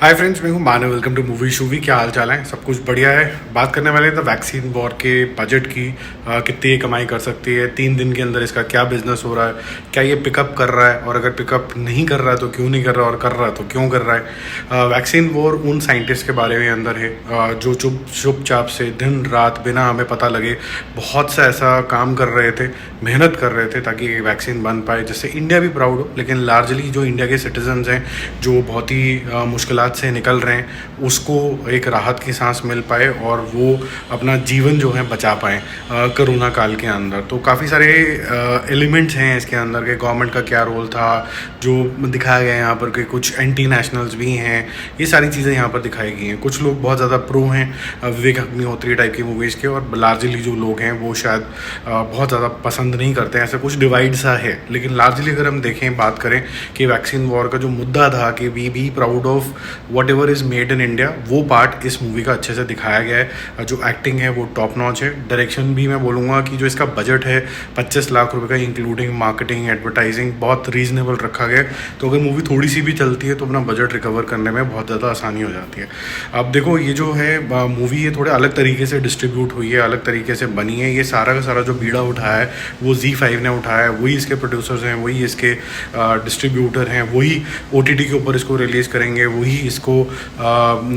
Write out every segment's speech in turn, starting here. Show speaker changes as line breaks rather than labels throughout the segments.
हाय friends, मैं हूँ Manav. Welcome to movie शूवी। क्या हाल चाल है? सब कुछ बढ़िया है। बात करने वाले हैं द वैक्सीन वॉर के बजट की। कितनी ये कमाई कर सकती है 3 दिन के अंदर, इसका क्या बिजनेस हो रहा है, क्या ये पिकअप कर रहा है, और अगर पिकअप नहीं कर रहा है तो क्यों नहीं कर रहा, और कर रहा है तो क्यों कर रहा है। वैक्सीन वॉर उन साइंटिस्ट के बारे में अंदर है जो चुपचाप से दिन रात बिना हमें पता लगे बहुत सा ऐसा काम कर रहे थे, मेहनत कर रहे थे ताकि ये वैक्सीन बन पाए, जिससे इंडिया भी प्राउड हो। लेकिन लार्जली जो इंडिया के सिटीजन्स हैं जो बहुत ही मुश्किलात से निकल रहे हैं, उसको एक राहत की सांस मिल पाए और वो अपना जीवन जो है बचा पाएँ कोरोना काल के अंदर। तो काफ़ी सारे एलिमेंट्स हैं इसके अंदर के। गवर्नमेंट का क्या रोल था जो दिखाया गया है यहाँ पर, कि कुछ एंटी नेशनल्स भी हैं, ये सारी चीज़ें यहाँ पर दिखाई गई हैं। कुछ लोग बहुत ज़्यादा प्रो हैं विवेक अग्निहोत्री टाइप की मूवीज़ के, और लार्जली जो लोग हैं वो शायद बहुत ज़्यादा पसंद नहीं करते हैं। ऐसा कुछ डिवाइड सा है। लेकिन लार्जली अगर हम देखें, बात करें कि वैक्सीन वॉर का जो मुद्दा था कि we be proud of whatever is made in India, वो पार्ट इस मूवी का अच्छे से दिखाया गया है। जो एक्टिंग है वो टॉप नॉच है। डायरेक्शन भी मैं बोलूँगा कि जो इसका बजट है 25 लाख रुपए का, इंक्लूडिंग मार्केटिंग एडवर्टाइजिंग, बहुत रीजनेबल रखा गया है। तो अगर मूवी थोड़ी सी भी चलती है तो अपना बजट रिकवर करने में बहुत ज़्यादा आसानी हो जाती है। अब देखो, ये जो है मूवी, ये थोड़े अलग तरीके से डिस्ट्रीब्यूट हुई है, अलग तरीके से बनी है। ये सारा का सारा जो बीड़ा उठाया है वो ZEE5 ने उठाया है। वही इसके प्रोड्यूसर्स हैं, वही इसके डिस्ट्रीब्यूटर हैं, वही OTT के ऊपर इसको रिलीज़ करेंगे, वही इसको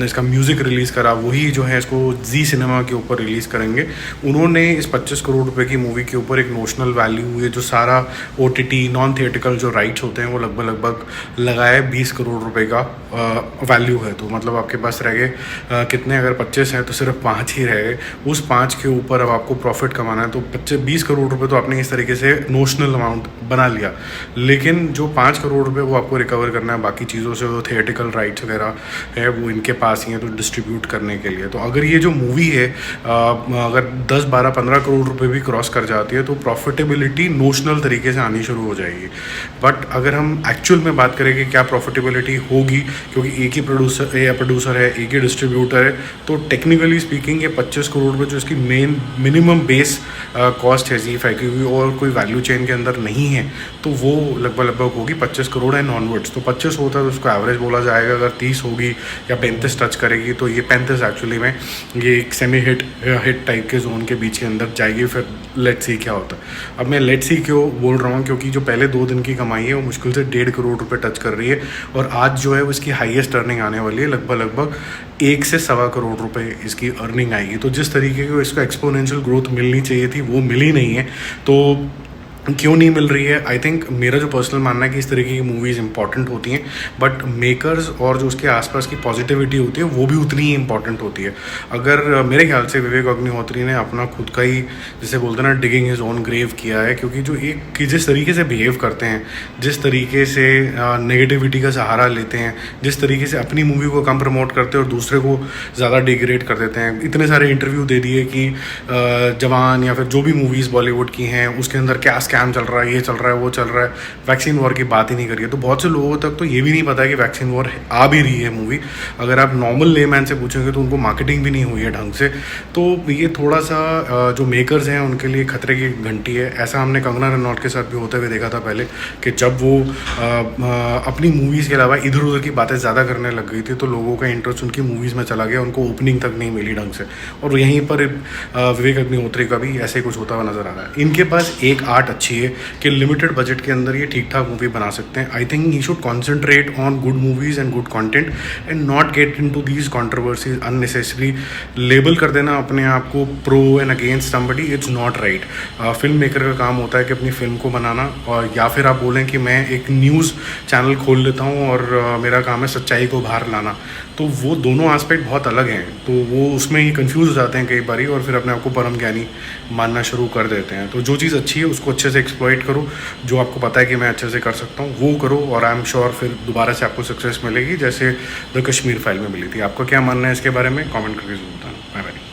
इसका म्यूज़िक रिलीज़ करा, वही जो है इसको जी सिनेमा के ऊपर रिलीज़ करेंगे। उन्होंने इस 25 करोड़ रुपए की मूवी के ऊपर एक नोशनल वैल्यू, ये जो सारा OTT नॉन थिएटिकल जो राइट्स होते हैं वो लगभग लगाए 20 करोड़ रुपए का वैल्यू है। तो मतलब आपके पास रह गए कितने, अगर 25 हैं तो सिर्फ 5 ही रह गए। उस 5 के ऊपर अब आपको प्रॉफिट कमाना है, तो 20 करोड़ रुपए तो आपने इस तरीके से नोशनल अमाउंट बना लिया। लेकिन जो 5 करोड़ रुपए वो आपको रिकवर करना है बाकी चीज़ों से, जो थिएटिकल राइट्स वगैरह है वो इनके पास ही है, तो डिस्ट्रीब्यूट करने के लिए। तो अगर ये जो मूवी है अगर 10, 12, 15 करोड़ रुपए भी क्रॉस कर जाती है तो प्रॉफिटेबिलिटी नोशनल तरीके से आनी शुरू हो जाएगी। बट अगर हम एक्चुअल में बात करें कि क्या प्रॉफिटेबिलिटी होगी, क्योंकि एक ही प्रोड्यूसर है, एक ही डिस्ट्रीब्यूटर है, तो टेक्निकली स्पीकिंग ये 25 करोड़ रुपये जो इसकी मेन मिनिमम बेस कॉस्ट है ZEE5 की, और कोई वैल्यू चेन के अंदर नहीं है, तो वो लगभग होगी 25 करोड़ एंड ऑनवर्ड्स। तो 25 होता है तो उसको एवरेज बोला जाएगा। अगर 30 होगी या 35 टच करेगी तो ये 35 एक्चुअली में ये एक सेमी हिट टाइप के जोन के बीच के अंदर जाएगी। फिर लेट्स सी क्या होता है। अब मैं लेट्स सी क्यों बोल रहा हूँ, क्योंकि जो पहले 2 दिन की कमाई है वो मुश्किल से 1.5 करोड़ रुपए टच कर रही है, और आज जो है वो इसकी हाईएस्ट अर्निंग आने वाली है। लगभग 1 से 1.25 करोड़ रुपए इसकी अर्निंग आएगी। तो जिस तरीके की इसको एक्सपोनेंशियल ग्रोथ मिलनी चाहिए थी वो मिली नहीं है। तो क्यों नहीं मिल रही है? आई थिंक मेरा जो पर्सनल मानना है कि इस तरीके की मूवीज़ इंपॉर्टेंट होती हैं, बट मेकर्स और जो उसके आसपास की पॉजिटिविटी होती है वो भी उतनी ही इंपॉर्टेंट होती है। अगर मेरे ख्याल से विवेक अग्निहोत्री ने अपना खुद का ही, जैसे बोलते हैं ना, डिगिंग हिज ओन ग्रेव किया है, क्योंकि जो कि जिस तरीके से बिहेव करते हैं, जिस तरीके से नेगेटिविटी का सहारा लेते हैं, जिस तरीके से अपनी मूवी को कम प्रमोट करते हैं और दूसरे को ज़्यादा डिग्रेड कर देते हैं। इतने सारे इंटरव्यू दे दिए कि जवान या फिर जो भी मूवीज़ बॉलीवुड की हैं उसके अंदर क्या स्कैम चल रहा है, ये चल रहा है, वो चल रहा है। वैक्सीन वॉर की बात ही नहीं करिए। तो बहुत से लोगों तक तो ये भी नहीं पता है कि वैक्सीन वॉर आ भी रही है मूवी। अगर आप नॉर्मल लेमैन से पूछेंगे तो उनको मार्केटिंग भी नहीं हुई है ढंग से। तो ये थोड़ा सा जो मेकर्स हैं उनके लिए खतरे की घंटी है। ऐसा हमने कंगना रनौत के साथ भी होते हुए देखा था पहले, कि जब वो अपनी मूवीज़ के अलावा इधर उधर की बातें ज़्यादा करने लग गई थी तो लोगों का इंटरेस्ट उनकी मूवीज़ में चला गया, उनको ओपनिंग तक नहीं मिली ढंग से। और यहीं पर विवेक अग्निहोत्री का भी ऐसे कुछ होता हुआ नज़र आ रहा है। इनके पास एक आर्ट अच्छी है कि लिमिटेड बजट के अंदर ये ठीक ठाक मूवी बना सकते हैं। I think he should concentrate on good movies and good content and not get into these controversies unnecessary. Label कर देना अपने आप को pro and against somebody, it's not right. Film maker का काम होता है कि अपनी फिल्म को बनाना, और या फिर आप बोलें कि मैं एक न्यूज़ चैनल खोल लेता हूँ और मेरा काम है सच्चाई को बाहर लाना। तो वो दोनों एस्पेक्ट बहुत अलग हैं, तो वो उसमें ही कंफ्यूज हो जाते हैं कई बारी, और फिर अपने आप को परम ज्ञानी मानना शुरू कर देते हैं। तो जो चीज़ अच्छी है उसको अच्छे से एक्सप्लॉइट करो, जो आपको पता है कि मैं अच्छे से कर सकता हूँ वो करो, और आई एम श्योर फिर दोबारा से आपको सक्सेस मिलेगी, जैसे द कश्मीर फाइल में मिली थी। आपका क्या मानना है इसके बारे में? कमेंट करके जरूर बताना। Bye bye.